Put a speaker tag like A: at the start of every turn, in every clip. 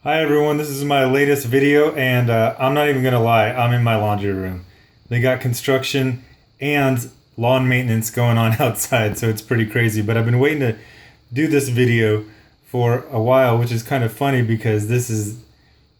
A: Hi everyone, this is my latest video and I'm not even gonna lie, I'm in my laundry room. They got construction and lawn maintenance going on outside, so it's pretty crazy. But I've been waiting to do this video for a while, which is kind of funny because this is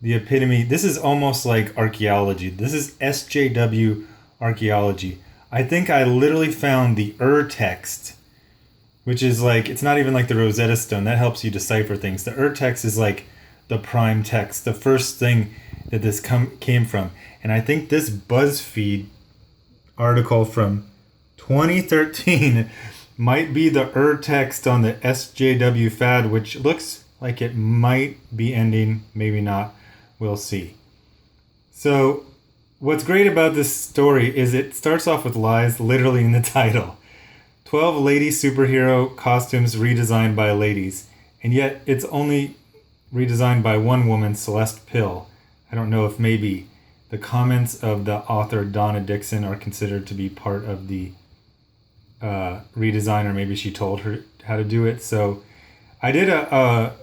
A: the epitome. This is almost like archaeology. This is SJW archaeology. I think I literally found the text, which is like, it's not even like the Rosetta Stone. That helps you decipher things. The text is like the prime text, the first thing that this came from. And I think this Buzzfeed article from 2013 might be the text on the SJW fad, which looks like it might be ending, maybe not. We'll see. So what's great about this story is it starts off with lies literally in the title. 12 lady superhero costumes redesigned by ladies. And yet it's only redesigned by one woman, Celeste Pill. I don't know if maybe the comments of the author Donna Dixon are considered to be part of the redesign, or maybe she told her how to do it. So I did a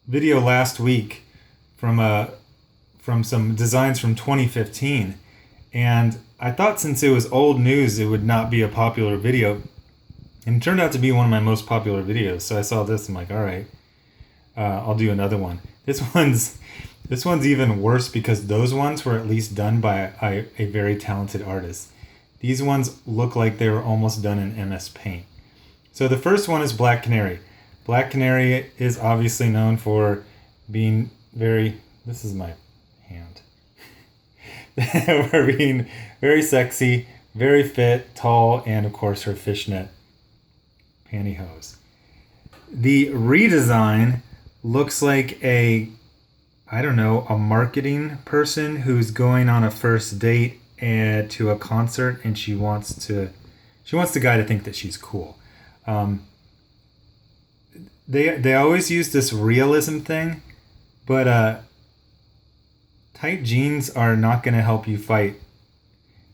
A: video last week from some designs from 2015, and I thought since it was old news it would not be a popular video, and it turned out to be one of my most popular videos. So I saw this, I'm like, all right, I'll do another one. This one's even worse because those ones were at least done by a very talented artist. These ones look like they were almost done in MS Paint. So the first one is Black Canary. Black Canary is obviously known for being very, this is my hand, for being very sexy, very fit, tall, and of course her fishnet pantyhose. The redesign looks like a marketing person who's going on a first date and to a concert, and she wants the guy to think that she's cool. They always use this realism thing, but tight jeans are not going to help you fight,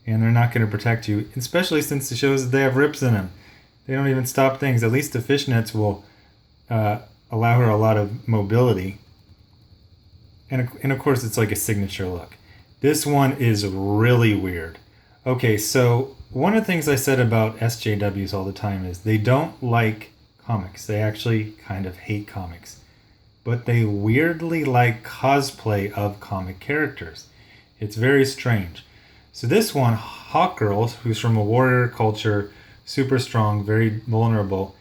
A: and they're not going to protect you, especially since it shows that they have rips in them. They don't even stop things. At least the fishnets will allow her a lot of mobility. And of course, it's like a signature look. This one is really weird. Okay, so one of the things I said about SJWs all the time is they don't like comics. They actually kind of hate comics. But they weirdly like cosplay of comic characters. It's very strange. So this one, Hawkgirl, who's from a warrior culture, super strong, very vulnerable,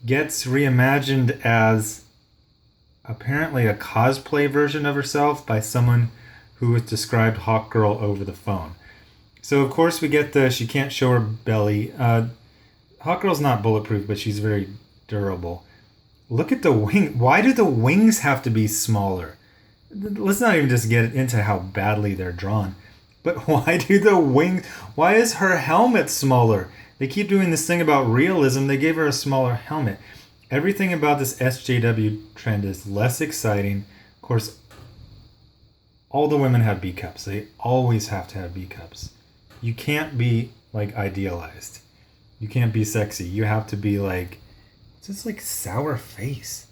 A: gets reimagined as apparently a cosplay version of herself by someone who has described Hawkgirl over the phone. So of course we get she can't show her belly. Hawkgirl's not bulletproof, but she's very durable. Look at the wing. Why do the wings have to be smaller? Let's not even just get into how badly they're drawn. But why is her helmet smaller? They keep doing this thing about realism. They gave her a smaller helmet. Everything about this SJW trend is less exciting. Of course, all the women have B cups. They always have to have B cups. You can't be like idealized. You can't be sexy. You have to be like, what's this like sour face?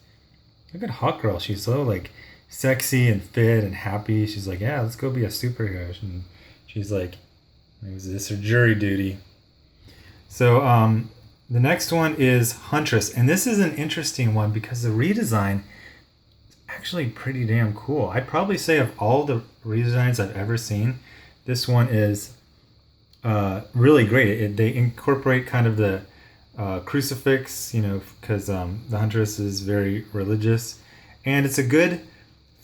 A: Look at Hawkgirl. She's so like sexy and fit and happy. She's like, yeah, let's go be a superhero. And she's like, is this her jury duty? So the next one is Huntress. And this is an interesting one because the redesign is actually pretty damn cool. I'd probably say of all the redesigns I've ever seen, this one is really great. They incorporate kind of the crucifix, because the Huntress is very religious. And it's a good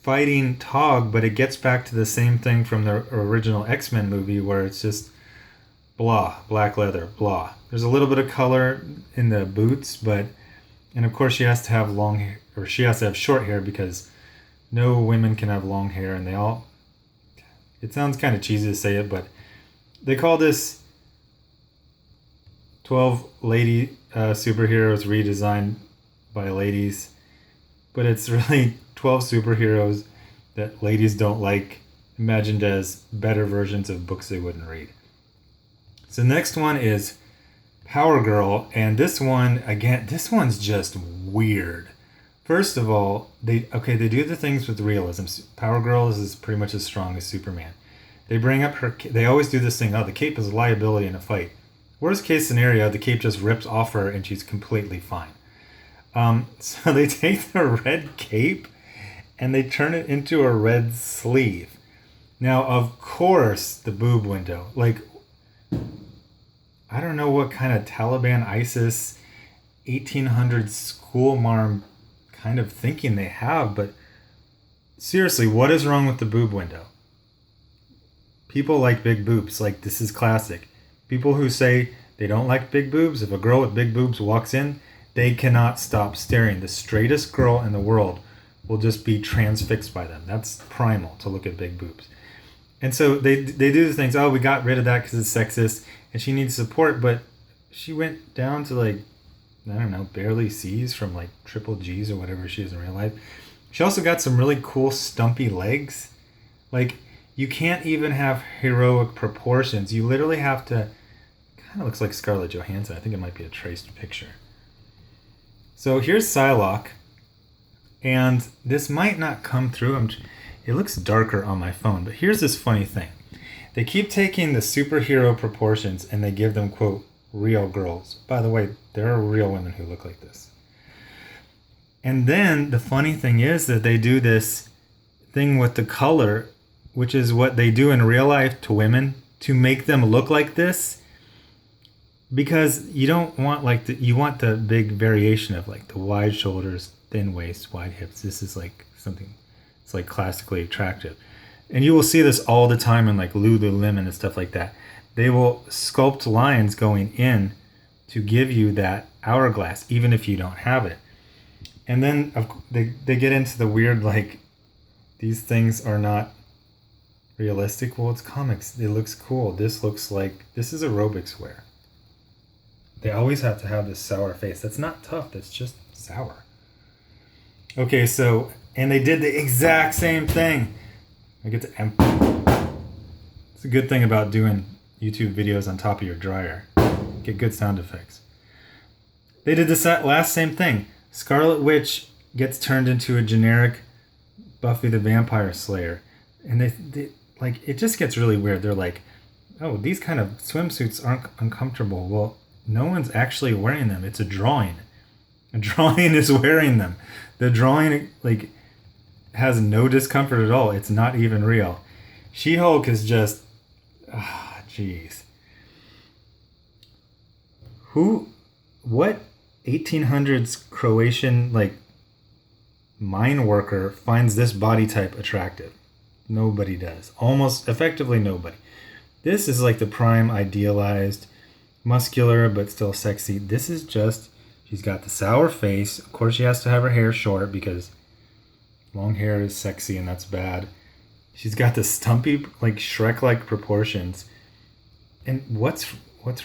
A: fighting tog, but it gets back to the same thing from the original X-Men movie where it's just blah, black leather, blah. There's a little bit of color in the boots, and of course she has to have long hair, or she has to have short hair because no women can have long hair, and it sounds kind of cheesy to say it, but they call this 12 lady superheroes redesigned by ladies, but it's really 12 superheroes that ladies don't like, imagined as better versions of books they wouldn't read. So the next one is Power Girl, and this one, again, this one's just weird First of all, they do the things with realism. Power Girl is pretty much as strong as Superman. They bring up they always do this thing, the cape is a liability in a fight. Worst case scenario, the cape just rips off her and she's completely fine. So they take the red cape and they turn it into a red sleeve. Now, of course, the boob window. Like, I don't know what kind of Taliban, ISIS, 1800s schoolmarm kind of thinking they have, but seriously, what is wrong with the boob window? People like big boobs. Like, this is classic. People who say they don't like big boobs, if a girl with big boobs walks in, they cannot stop staring. The straightest girl in the world will just be transfixed by them. That's primal to look at big boobs. And so they do the things, we got rid of that because it's sexist and she needs support, but she went down to like, I don't know, barely C's from like triple G's or whatever she is in real life. She also got some really cool stumpy legs. Like, you can't even have heroic proportions. You literally have to, kind of looks like Scarlett Johansson. I think it might be a traced picture. So here's Psylocke, and this might not come through. It looks darker on my phone, but here's this funny thing. They keep taking the superhero proportions and they give them, quote, real girls. By the way, there are real women who look like this. And then the funny thing is that they do this thing with the color, which is what they do in real life to women, to make them look like this. Because you don't want you want the big variation of like the wide shoulders, thin waist, wide hips. This is like something, it's like classically attractive. And you will see this all the time in like Lululemon and stuff like that. They will sculpt lines going in to give you that hourglass, even if you don't have it. And then they get into the weird, like, these things are not realistic. Well, it's comics. It looks cool. This looks like, this is aerobics wear. They always have to have this sour face. That's not tough. That's just sour. Okay, so, and they did the exact same thing. I get to it's a good thing about doing YouTube videos on top of your dryer. Get good sound effects. They did this last same thing. Scarlet Witch gets turned into a generic Buffy the Vampire Slayer. And they like, it just gets really weird. They're like, oh, these kind of swimsuits aren't uncomfortable. Well, no one's actually wearing them. It's a drawing. A drawing is wearing them. The drawing, like, has no discomfort at all. It's not even real. She-Hulk is just, jeez. What 1800s Croatian, like, mine worker finds this body type attractive? Nobody does. Almost, effectively nobody. This is like the prime idealized, muscular but still sexy. This is just, she's got the sour face. Of course she has to have her hair short because long hair is sexy and that's bad. She's got the stumpy, like Shrek-like proportions. And what's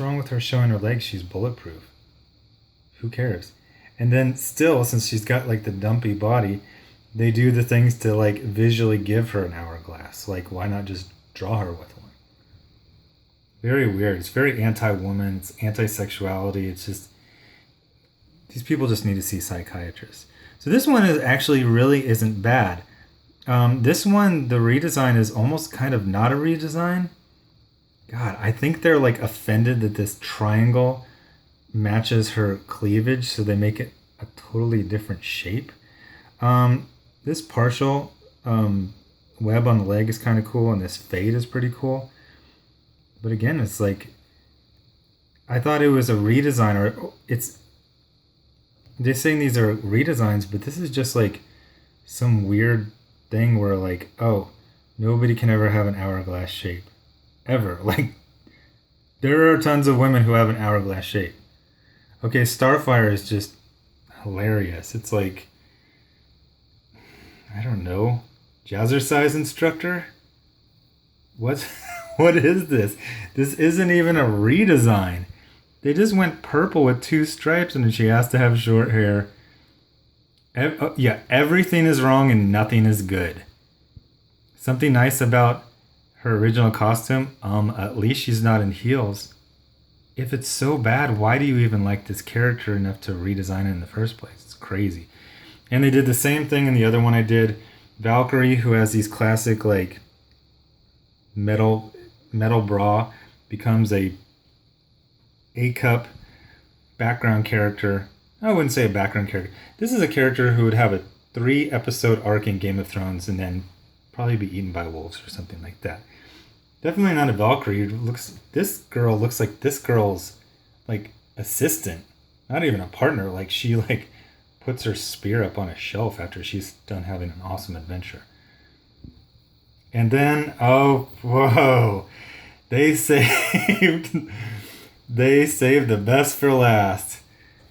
A: wrong with her showing her legs? She's bulletproof. Who cares? And then still, since she's got like the dumpy body, they do the things to like visually give her an hourglass. Like, why not just draw her with one? Very weird. It's very anti-woman. It's anti-sexuality. It's just, these people just need to see psychiatrists. So this one is actually really isn't bad. This one, the redesign is almost kind of not a redesign. God, I think they're like offended that this triangle matches her cleavage, so they make it a totally different shape. This partial web on the leg is kind of cool, and this fade is pretty cool. But again, it's like, I thought it was a redesign, or they're saying these are redesigns, but this is just like some weird thing where like, oh, nobody can ever have an hourglass shape. Ever. Like, there are tons of women who have an hourglass shape. Okay, Starfire is just hilarious. It's like, I don't know, jazzercise instructor? What is this? This isn't even a redesign. They just went purple with 2 stripes and she has to have short hair. Everything is wrong and nothing is good. Something nice about her original costume, at least she's not in heels. If it's so bad, why do you even like this character enough to redesign it in the first place? It's crazy. And they did the same thing in the other one I did. Valkyrie, who has these classic like metal bra, becomes a A-cup background character. I wouldn't say a background character. This is a character who would have a 3-episode arc in Game of Thrones and then probably be eaten by wolves or something like that. Definitely not a Valkyrie. This girl looks like this girl's like assistant, not even a partner. Like she like puts her spear up on a shelf after she's done having an awesome adventure. And then, oh, whoa, they saved the best for last.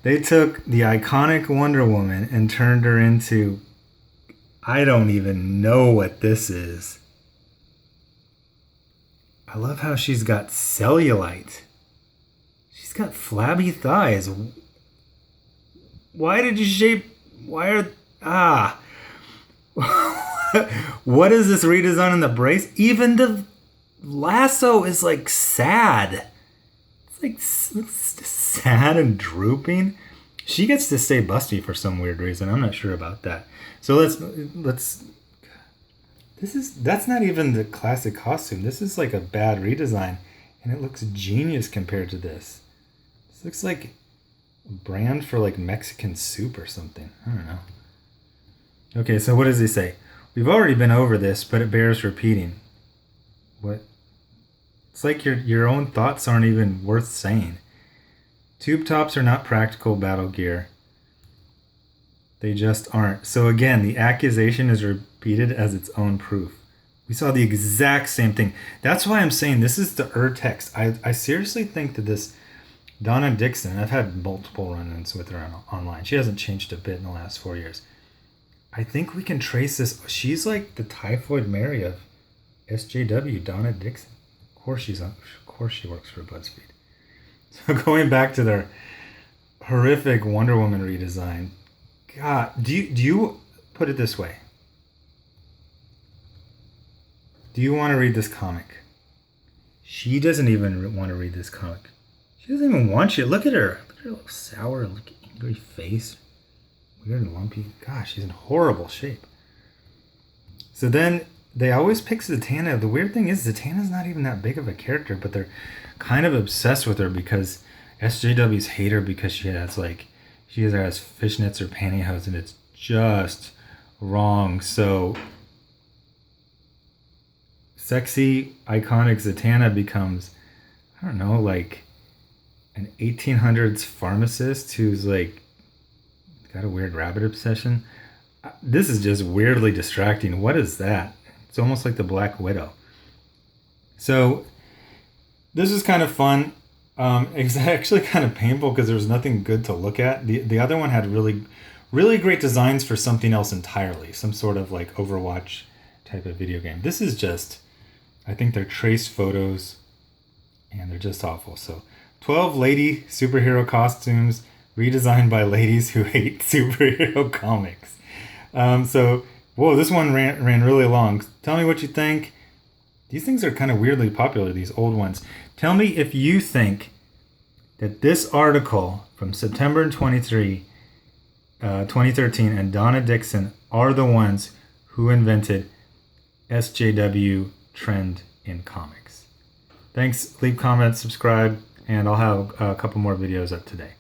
A: They took the iconic Wonder Woman and turned her into, I don't even know what this is. I love how she's got cellulite. She's got flabby thighs. What is this redesign on the brace? Even the lasso is like sad. It's like sad and drooping. She gets to stay busty for some weird reason. I'm not sure about that. So let's that's not even the classic costume. This is like a bad redesign, and it looks genius compared to this. This looks like a brand for like Mexican soup or something. I don't know. Okay, so what does he say? We've already been over this, but it bears repeating. What? It's like your own thoughts aren't even worth saying. Tube tops are not practical battle gear. They just aren't. So again, the accusation is repeated as its own proof. We saw the exact same thing. That's why I'm saying this is the text. I seriously think that this Donna Dixon, I've had multiple run-ins with her online. She hasn't changed a bit in the last 4 years. I think we can trace this. She's like the Typhoid Mary of SJW, Donna Dixon. Of course she works for Buzzfeed. So going back to their horrific Wonder Woman redesign. God, do you put it this way? Do you want to read this comic? She doesn't even want to read this comic. She doesn't even want you. Look at her. Look at her little sour, angry face. Weird and lumpy. Gosh, she's in horrible shape. So then they always pick Zatanna. The weird thing is Zatanna's not even that big of a character, but they're kind of obsessed with her because SJWs hate her because she either has fishnets or pantyhose, and it's just wrong. So sexy, iconic Zatanna becomes, I don't know, like an 1800s pharmacist who's like got a weird rabbit obsession. This is just weirdly distracting. What is that? It's almost like the Black Widow. So this is kind of fun. It's actually kind of painful because there was nothing good to look at. The other one had really, really great designs for something else entirely. Some sort of like Overwatch type of video game. This is just, I think they're traced photos and they're just awful. So 12 lady superhero costumes redesigned by ladies who hate superhero comics. Whoa, this one ran really long. Tell me what you think. These things are kind of weirdly popular, these old ones. Tell me if you think that this article from September 23, 2013 and Donna Dixon are the ones who invented SJW trend in comics. Thanks. Leave comments, subscribe, and I'll have a couple more videos up today.